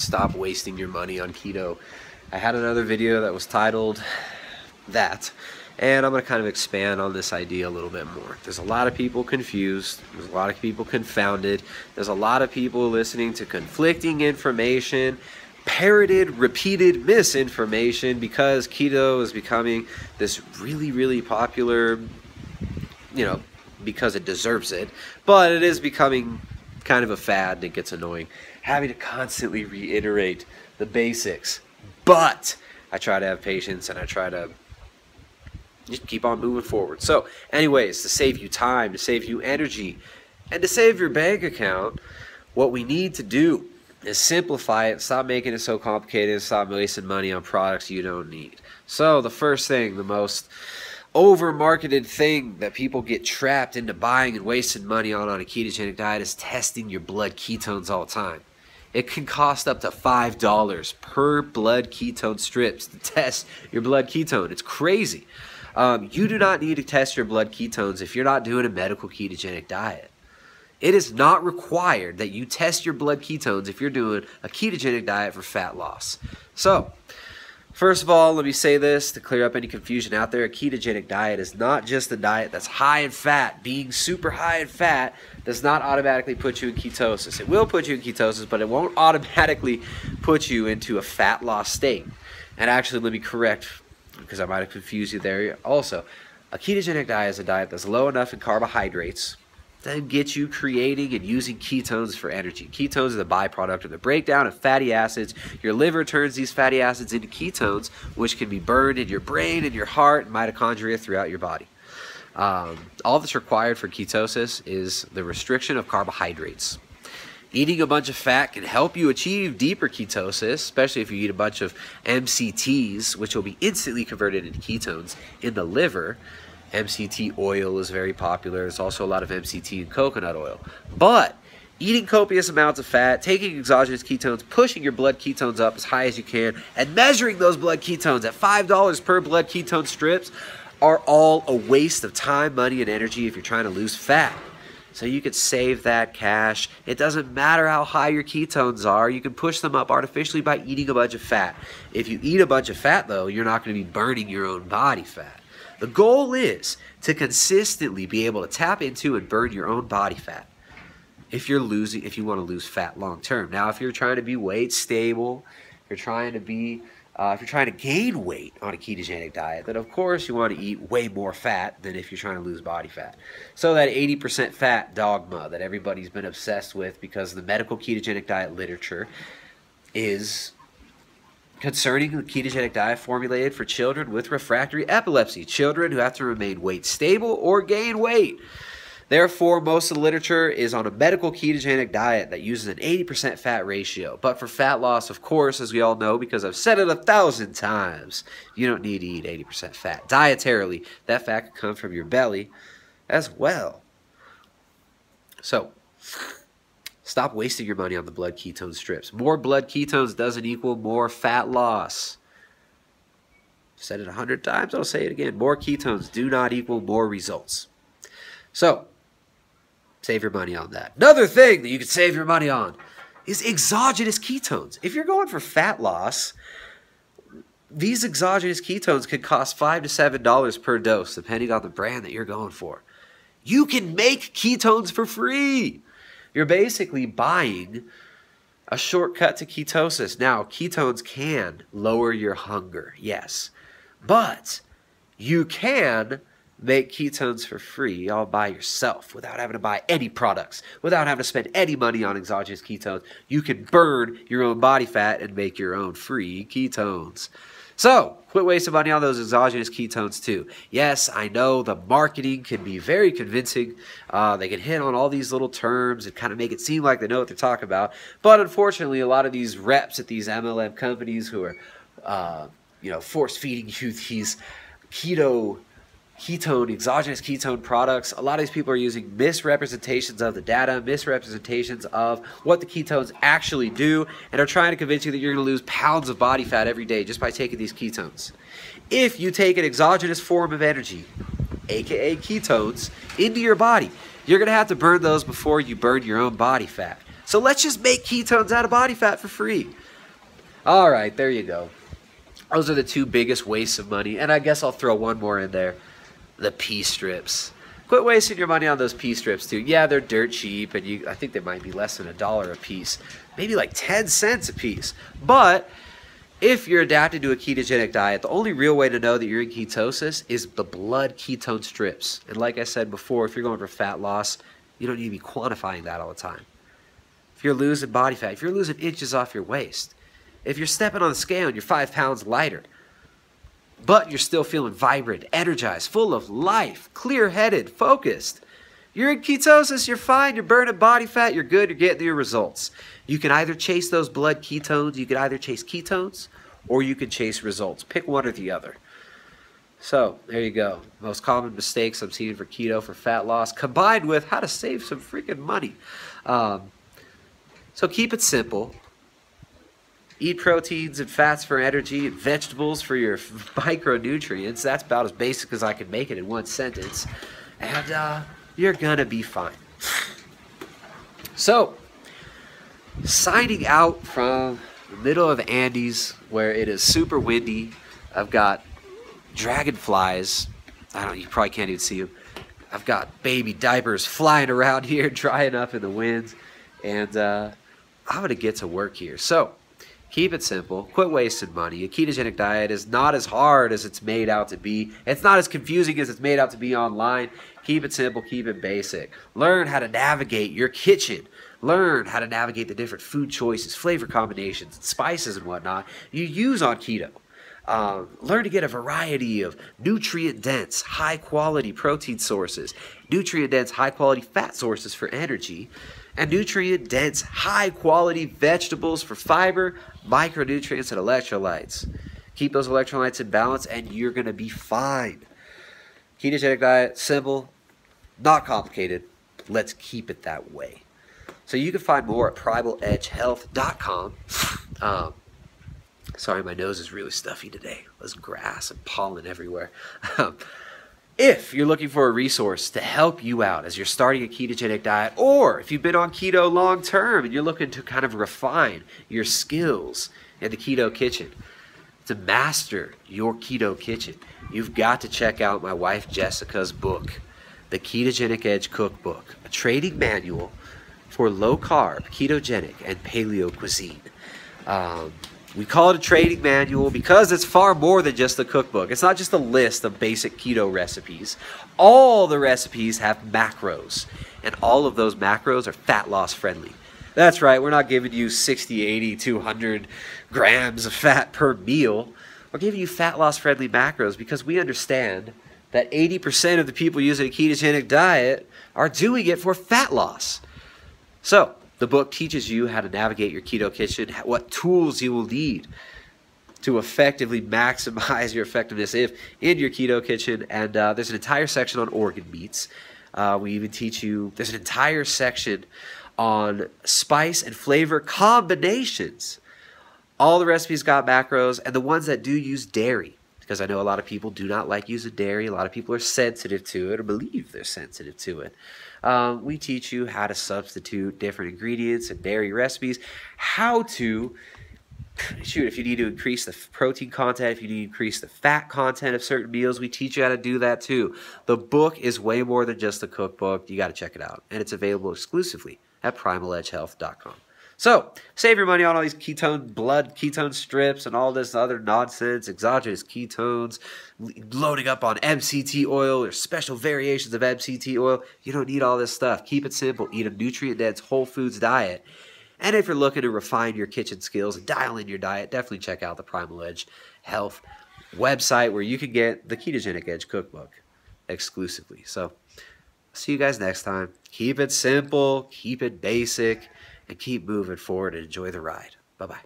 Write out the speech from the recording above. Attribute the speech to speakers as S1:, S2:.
S1: Stop wasting your money on keto. I had another video that was titled that, and I'm going to kind of expand on this idea a little bit more. There's a lot of people confused. There's a lot of people confounded. There's a lot of people listening to conflicting information, parroted, repeated misinformation, because keto is becoming this really, really popular, because it deserves it, but it is becoming kind of a fad, and it gets annoying having to constantly reiterate the basics. But I try to have patience, and I try to just keep on moving forward. So anyways, to save you time, to save you energy, and to save your bank account, what we need to do is simplify it, stop making it so complicated, and stop wasting money on products you don't need. So the first thing, the most over-marketed thing that people get trapped into buying and wasting money on a ketogenic diet is testing your blood ketones all the time. It can cost up to $5 per blood ketone strips to test your blood ketone. It's crazy. You do not need to test your blood ketones if you're not doing a medical ketogenic diet. It is not required that you test your blood ketones if you're doing a ketogenic diet for fat loss. So, first of all, let me say this to clear up any confusion out there. A ketogenic diet is not just a diet that's high in fat. Being super high in fat does not automatically put you in ketosis. It will put you in ketosis, but it won't automatically put you into a fat loss state. And actually, let me correct, because I might have confused you there also. A ketogenic diet is a diet that's low enough in carbohydrates to get you creating and using ketones for energy. Ketones are the byproduct of the breakdown of fatty acids. Your liver turns these fatty acids into ketones, which can be burned in your brain, in your heart, and mitochondria throughout your body. All that's required for ketosis is the restriction of carbohydrates. Eating a bunch of fat can help you achieve deeper ketosis, especially if you eat a bunch of MCTs, which will be instantly converted into ketones in the liver. MCT oil is very popular. There's also a lot of MCT in coconut oil. But eating copious amounts of fat, taking exogenous ketones, pushing your blood ketones up as high as you can, and measuring those blood ketones at $5 per blood ketone strips are all a waste of time, money, and energy if you're trying to lose fat. So you could save that cash. It doesn't matter how high your ketones are. You can push them up artificially by eating a bunch of fat. If you eat a bunch of fat, though, you're not going to be burning your own body fat. The goal is to consistently be able to tap into and burn your own body fat if you want to lose fat long term. Now, if you're trying to be weight stable, if you're trying to gain weight on a ketogenic diet, then of course you want to eat way more fat than if you're trying to lose body fat. So that 80% fat dogma that everybody's been obsessed with because the medical ketogenic diet literature is concerning the ketogenic diet formulated for children with refractory epilepsy, children who have to remain weight stable or gain weight. Therefore, most of the literature is on a medical ketogenic diet that uses an 80% fat ratio. But for fat loss, of course, as we all know, because I've said it 1,000 times, you don't need to eat 80% fat. Dietarily, that fat can come from your belly as well. So, stop wasting your money on the blood ketone strips. More blood ketones doesn't equal more fat loss. I've said it 100 times, I'll say it again. More ketones do not equal more results. So, save your money on that. Another thing that you can save your money on is exogenous ketones. If you're going for fat loss, these exogenous ketones could cost $5 to $7 per dose, depending on the brand that you're going for. You can make ketones for free. You're basically buying a shortcut to ketosis. Now, ketones can lower your hunger, yes. But you can make ketones for free all by yourself without having to buy any products, without having to spend any money on exogenous ketones. You can burn your own body fat and make your own free ketones. So, quit wasting money on those exogenous ketones too. Yes, I know the marketing can be very convincing. They can hit on all these little terms and kind of make it seem like they know what they're talking about. But unfortunately, a lot of these reps at these MLM companies who are, force-feeding you these exogenous ketone products, a lot of these people are using misrepresentations of the data, misrepresentations of what the ketones actually do, and are trying to convince you that you're going to lose pounds of body fat every day just by taking these ketones. If you take an exogenous form of energy, aka ketones, into your body, you're going to have to burn those before you burn your own body fat. So let's just make ketones out of body fat for free. All right, there you go. Those are the two biggest wastes of money. And I guess I'll throw one more in there. The pea strips. Quit wasting your money on those pea strips too. Yeah, they're dirt cheap, and I think they might be less than $1 a piece. Maybe like 10 cents a piece. But if you're adapted to a ketogenic diet, the only real way to know that you're in ketosis is the blood ketone strips. And like I said before, if you're going for fat loss, you don't need to be quantifying that all the time. If you're losing body fat, if you're losing inches off your waist, if you're stepping on the scale and you're 5 pounds lighter, but you're still feeling vibrant, energized, full of life, clear-headed, focused, you're in ketosis, you're fine, you're burning body fat, you're good, you're getting your results. You can either chase those blood ketones, you can either chase ketones, or you can chase results. Pick one or the other. So, there you go. Most common mistakes I'm seeing for keto for fat loss, combined with how to save some freaking money. So keep it simple. Eat proteins and fats for energy and vegetables for your micronutrients. That's about as basic as I can make it in one sentence. And you're going to be fine. So, signing out from the middle of the Andes where it is super windy. I've got dragonflies. You probably can't even see them. I've got baby diapers flying around here, drying up in the winds. And I'm going to get to work here. So, keep it simple. Quit wasting money. A ketogenic diet is not as hard as it's made out to be. It's not as confusing as it's made out to be online. Keep it simple. Keep it basic. Learn how to navigate your kitchen. Learn how to navigate the different food choices, flavor combinations, spices and whatnot you use on keto. Learn to get a variety of nutrient-dense, high-quality protein sources, nutrient-dense, high-quality fat sources for energy, and nutrient-dense, high-quality vegetables for fiber, micronutrients, and electrolytes. Keep those electrolytes in balance, and you're going to be fine. Ketogenic diet, simple, not complicated. Let's keep it that way. So you can find more at primaledgehealth.com. Sorry, my nose is really stuffy today. There's grass and pollen everywhere. If you're looking for a resource to help you out as you're starting a ketogenic diet, or if you've been on keto long term and you're looking to kind of refine your skills in the keto kitchen, to master your keto kitchen, you've got to check out my wife Jessica's book, The Ketogenic Edge Cookbook, a training manual for low-carb, ketogenic, and paleo cuisine. We call it a training manual because it's far more than just a cookbook. It's not just a list of basic keto recipes. All the recipes have macros, and all of those macros are fat loss friendly. That's right, we're not giving you 60, 80, 200 grams of fat per meal. We're giving you fat loss friendly macros because we understand that 80% of the people using a ketogenic diet are doing it for fat loss. So, the book teaches you how to navigate your keto kitchen, what tools you will need to effectively maximize your effectiveness in your keto kitchen. And there's an entire section on organ meats. We even teach you, there's an entire section on spice and flavor combinations. All the recipes got macros, and the ones that do use dairy, because I know a lot of people do not like using dairy. A lot of people are sensitive to it or believe they're sensitive to it. We teach you how to substitute different ingredients and dairy recipes, how to, if you need to increase the protein content, if you need to increase the fat content of certain meals, we teach you how to do that too. The book is way more than just a cookbook. You got to check it out, and it's available exclusively at primaledgehealth.com. So, save your money on all these blood ketone strips and all this other nonsense, exogenous ketones, loading up on MCT oil or special variations of MCT oil. You don't need all this stuff. Keep it simple. Eat a nutrient-dense whole foods diet. And if you're looking to refine your kitchen skills and dial in your diet, definitely check out the Primal Edge Health website where you can get the Ketogenic Edge Cookbook exclusively. So, see you guys next time. Keep it simple, keep it basic, and keep moving forward and enjoy the ride. Bye-bye.